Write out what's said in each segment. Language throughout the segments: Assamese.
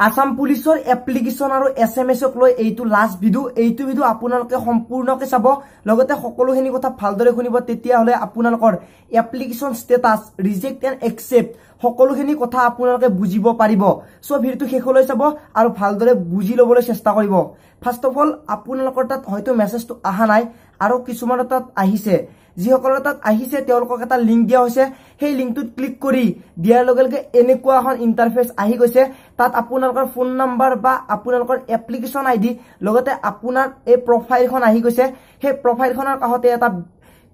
আসাম পুলিচৰ এপ্লিকেশন আৰু এসএমএছক লৈ এইটো লাষ্ট ভিডিও আপোনালোকে সম্পূৰ্ণকৈ চাব লগতে সকলোখিনি কথা ভালদৰে শুনিব তেতিয়া হলে আপোনালোকৰ এপ্লিকেশন ষ্টেটাস ৰিজেক্ট এণ্ড একসেপ্ট সকলোখিনি কথা আপোনালোকে বুজিব পাৰিব সো ভিডিওটো শেষলৈ চাব আৰু ভালদৰে বুজি লবলৈ চেষ্টা কৰিব ফাৰ্স্ট অফ অল আপোনালোকৰ তাত হয়তো মেছেজটো আহা নাই আৰু কিছুমানৰ তাত আহিছে যিসকলৰ তাত আহিছে তেওঁলোকক এটা লিংক দিয়া হৈছে সেই লিংকটোত ক্লিক কৰি দিয়াৰ লগে লগে এনেকুৱা এখন ইন্টাৰফেস আহি গৈছে তাত আপোনালোকৰ ফোন নাম্বাৰ বা আপোনালোকৰ এপ্লিকেশন আইডি লগতে আপোনাৰ এই প্ৰফাইলখন আহি গৈছে সেই প্ৰফাইলখনৰ কাষতে এটা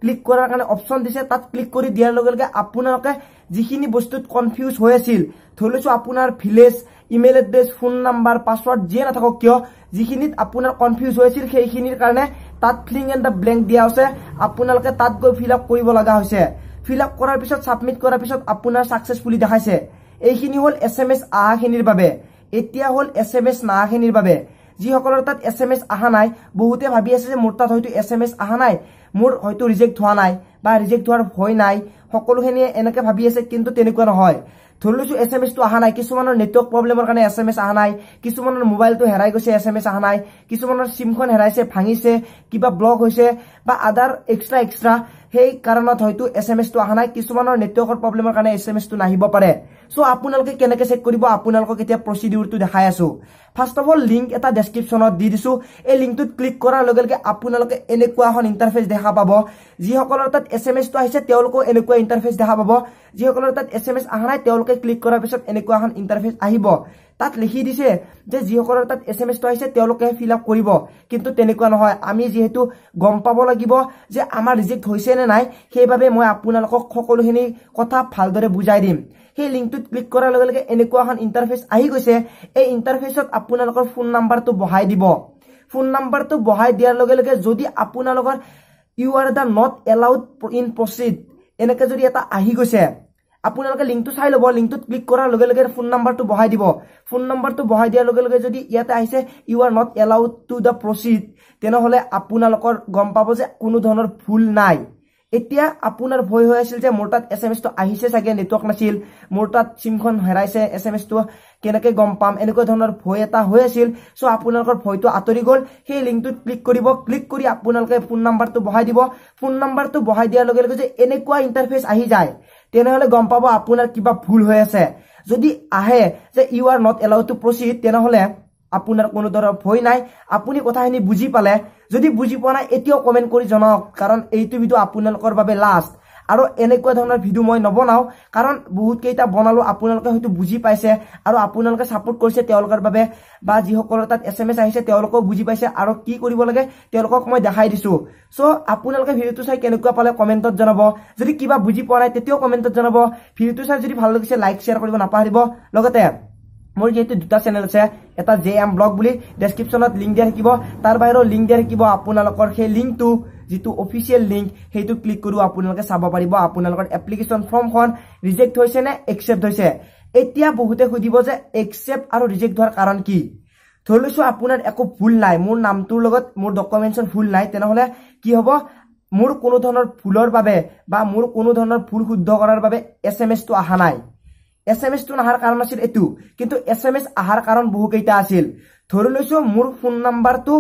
ক্লিক কৰাৰ কাৰণে অপচন দিছে তাত ক্লিক কৰি দিয়াৰ লগে লগে আপোনালোকে যিখিনি বস্তুত কনফিউজ হৈ আছিল ধৰিছো আপোনাৰ village email address phone number password যে নাথাকক কিয় যিখিনিত আপোনাৰ কনফিউজ হৈছিল সেইখিনিৰ কাৰণে তাত ফিলিং এণ্ড দ্য ব্লেংক দিয়া আছে আপোনালোকে তাত গৈ ফিল আপ কৰিব লগা হৈছে ফিল আপ কৰাৰ পিছত সাবমিট কৰাৰ পিছত আপোনাৰ সাকসেসফুলি দেখাইছে এইখিনি হল এসএমএস আহাখিনিৰ বাবে এতিয়া হল এসএমএস নাহাখিনিৰ বাবে যিসকলৰ তাত এসএমএস আহা নাই বহুতে ভাবি আছে যে মোৰ তাত হয়তো এসএমএস আহা নাই মোৰ হয়তো ৰিজেক্ট হোৱা নাই বা ৰিজেক্ট হোৱাৰ ভয় নাই সকলোখিনি এনেকে ভাবি আছে কিন্তু তেনেকুৱা নহয় ধৰিছো এসএমএস টো আহা নাই কিছুমানৰ নেটৱৰ্ক প্ৰবলেমৰ কাৰণে এসএমএস আহা নাই কিছুমানৰ মোবাইলটো হেৰাই গৈছে এসএমএস আহা নাই কিছুমানৰ সিমখন হেৰাইছে ভাঙিছে কিবা ব্লক হৈছে বা আদাৰ এক্সট্ৰা সেই কাৰণত হয়তো এসএমএস টো আহা নাই কিছুমানৰ নেটৱৰ্কৰ প্ৰবলেমৰ কাৰণে এসএমএস টো নাহিব পাৰে সো আপোনালোকে কেনেকৈ চেক কৰিব আপোনালোকক এতিয়া প্ৰসিডিউৰটো দেখাই আছো ফাৰ্স্ট অফ অল লিংক এটা ডেসক্ৰিপচনত দি দিছো এই লিংকটোত ক্লিক কৰাৰ লগে লগে আপোনালোকে এনেকুৱা এখন ইন্টাৰফেস দেখা পাব যিসকলৰ তাত এসএমএস টো আহিছে তেওঁলোকক এনেকুৱা ইন্টাৰফেস দেখা পাব যিসকলৰ তাত এসএমএস আহা নাই তেওঁলোকে ক্লিক কৰাৰ পিছত এনেকুৱা এখন ইন্টাৰফেস আহিব তাত লিখি দিছে যে যিসকলৰ তাত এসএমএস টো আহিছে তেওঁলোকে ফিল আপ কৰিব কিন্তু তেনেকুৱা নহয় আমি যেহেতু গম পাব লাগিব যে আমাৰ ৰিজেক্ট হৈছে নে নাই সেইভাবে মই আপোনালোকক সকলোখিনি কথা ভালদৰে বুজাই দিম সেই লিংকটোত ক্লিক কৰাৰ লগে লগে এনেকুৱা এখন ইন্টাৰফেস আহি গৈছে এই ইন্টাৰফেসত আপোনালোকৰ ফোন নাম্বাৰটো বহাই দিব ফোন নাম্বাৰটো বহাই দিয়াৰ লগে লগে যদি আপোনালোকৰ you are the not allowed in proceed এনেকৈ যদি এটা আহি গৈছে আপোনালোকে লিংকটো চাই লব লিংকটোত ক্লিক কৰাৰ লগে লগে ফোন নাম্বাৰটো বহাই দিব ফোন নাম্বাৰটো বহাই দিয়াৰ লগে লগে যদি ইয়াতে আহিছে you are not allowed to the proceed তেনেহলে আপোনালোকৰ গম পাব যে কোনো ধৰণৰ ভুল নাই এতিয়া আপোনাৰ ভয় হৈ আছিল যে মোৰ তাত এসএমএস টো আহিছে চাগে নেটৱৰ্ক নাছিল মোৰ তাত সিমখন হেৰাইছে এসএমএস টো কেনেকৈ গম পাম এনেকুৱা ধৰণৰ ভয় এটা হৈ আছিল সো আপোনালোকৰ ভয়টো আতৰি গল সেই লিংকটোত ক্লিক কৰিব ক্লিক কৰি আপোনালোকে ফোন নাম্বাৰটো বহাই দিব ফোন নাম্বাৰটো বহাই দিয়াৰ লগে লগে যে এনেকুৱা ইন্টাৰফেস আহি যায় তেনেহলে গম পাব আপোনাৰ কিবা ভুল হৈ আছে যদি আহে যে you are not allowed to proceed তেনেহলে আপোনাৰ কোনো ধৰণৰ ভয় নাই আপুনি কথাখিনি বুজি পালে যদি বুজি পোৱা নাই এতিয়াও কমেন্ট কৰি জনাওক কাৰণ এইটো ভিডিও আপোনালোকৰ বাবে লাষ্ট আৰু এনেকুৱা ধৰণৰ ভিডিও মই নবনাও কাৰণ বহুত কেইটা বনালো আপোনালোকে হয়তো বুজি পাইছে আৰু আপোনালোকে সাপোৰ্ট কৰিছে তেওঁলোকৰ বাবে বা যিসকলৰ তাত এসএমএস আহিছে তেওঁলোকক বুজি পাইছে আৰু কি কৰিব লাগে তেওঁলোকক মই দেখাই দিছো সো আপোনালোকে ভিডিওটো চাই কেনেকুৱা পালে কমেন্টত জনাব যদি কিবা বুজি পোৱা নাই তেতিয়াও কমেন্টত জনাব ভিডিওটো চাই যদি ভাল লাগিছে লাইক শেয়াৰ কৰিব নাপাহৰিব লগতে মোৰ যেহেতু দুটা চেনেল আছে এটা জেএম ব্লগ বুলি ডেসক্ৰিপচনত লিংক দিয়া থাকিব তাৰ বাহিৰৰ লিংক দিয়া থাকিব আপোনালোকৰ সেই লিংকটো যেটো অফিচিয়েল লিংক হেতু ক্লিক কৰো আপোনালোকে চাব পাৰিব আপোনালোকৰ এপ্লিকেশন ফৰ্মখন ৰিজেক্ট হৈছে নে একসেপ্ট হৈছে এতিয়া বহুতে খুদিব যে একসেপ্ট আৰু ৰিজেক্ট হোৱাৰ কাৰণ কি ধৰিছো আপোনাৰ একো ভুল নাই মোৰ নামটোৰ লগত মোৰ ডকুমেন্টছৰ ভুল নাই তেনেহলে কি হ'ব মোৰ কোনো ধৰণৰ ভুলৰ বাবে বা মোৰ কোনো ধৰণৰ ভুল শুদ্ধ কৰাৰ বাবে এসএমএস টো আহা নাই এসএমএস টো নাহাৰ কাৰণ আছিল এটো কিন্তু এসএমএস আহাৰ কাৰণ বহু কেইটা আছিল ধৰি লৈছো মোৰ ফোন নাম্বাৰটো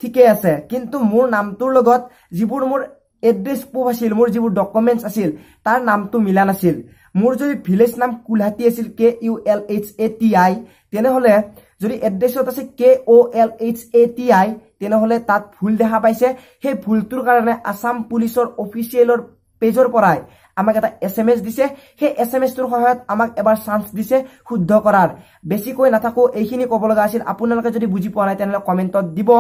ঠিকে আছে কিন্তু মোৰ নামটোৰ লগত যিবোৰ মোৰ এড্ৰেছ প্ৰুফ আছিল মোৰ যিবোৰ ডকুমেন্টছ আছিল তাৰ নামটো মিলা নাছিল মোৰ যদি ভিলেজ নাম কুলহাটি আছিল KULHATI তেনেহলে যদি এড্ৰেছত আছে KOLHATI তেনেহলে তাত ভুল দেখা পাইছে সেই ভুলটোৰ কাৰণে আসাম পুলিচৰ অফিচিয়েলৰ পেজৰ পৰাই আমাক এটা এসএমএস দিছে সেই এসএমএস টোৰ সহায়ত আমাক এবাৰ চান্স দিছে শুদ্ধ কৰাৰ বেছিকৈ নাথাকো এইখিনি ক'ব লগা আছিল আপোনালোকে যদি বুজি পোৱা নাই তেনেহলে কমেন্টত দিব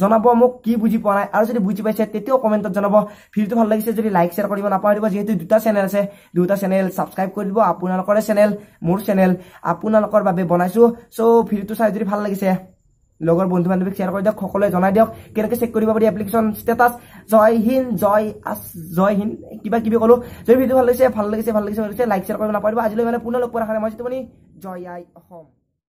জনাব মোক কি বুজি পোৱা নাই আৰু যদি বুজি পাইছে তেতিয়াও কমেন্টত জনাব ভিডিওটো ভাল লাগিছে যদি লাইক শেয়াৰ কৰিব নাপাহৰিব যেহেতু দুটা চেনেল আছে দুটা চেনেল সাবস্ক্ৰাইব কৰি দিব আপোনালোকৰ চেনেল মোৰ চেনেল আপোনালোকৰ বাবে বনাইছো সো ভিডিওটো চাই যদি ভাল লাগিছে লগৰ বন্ধু বান্ধৱীক শেয়াৰ কৰি দিয়ক সকলোৱে জনাই দিয়ক কেনেকৈ চেক কৰিব পাৰি এপ্লিকেশন ষ্টেটাস জয় হিন্দ কিবা কিবি কলো যদি ভিডিও ভাল লাগিছে লাইক শেয়াৰ কৰিব নাপাহৰিব আজিলৈ মানে পুনৰ লগ পোৱাৰ আশা মই জয় আই অসম।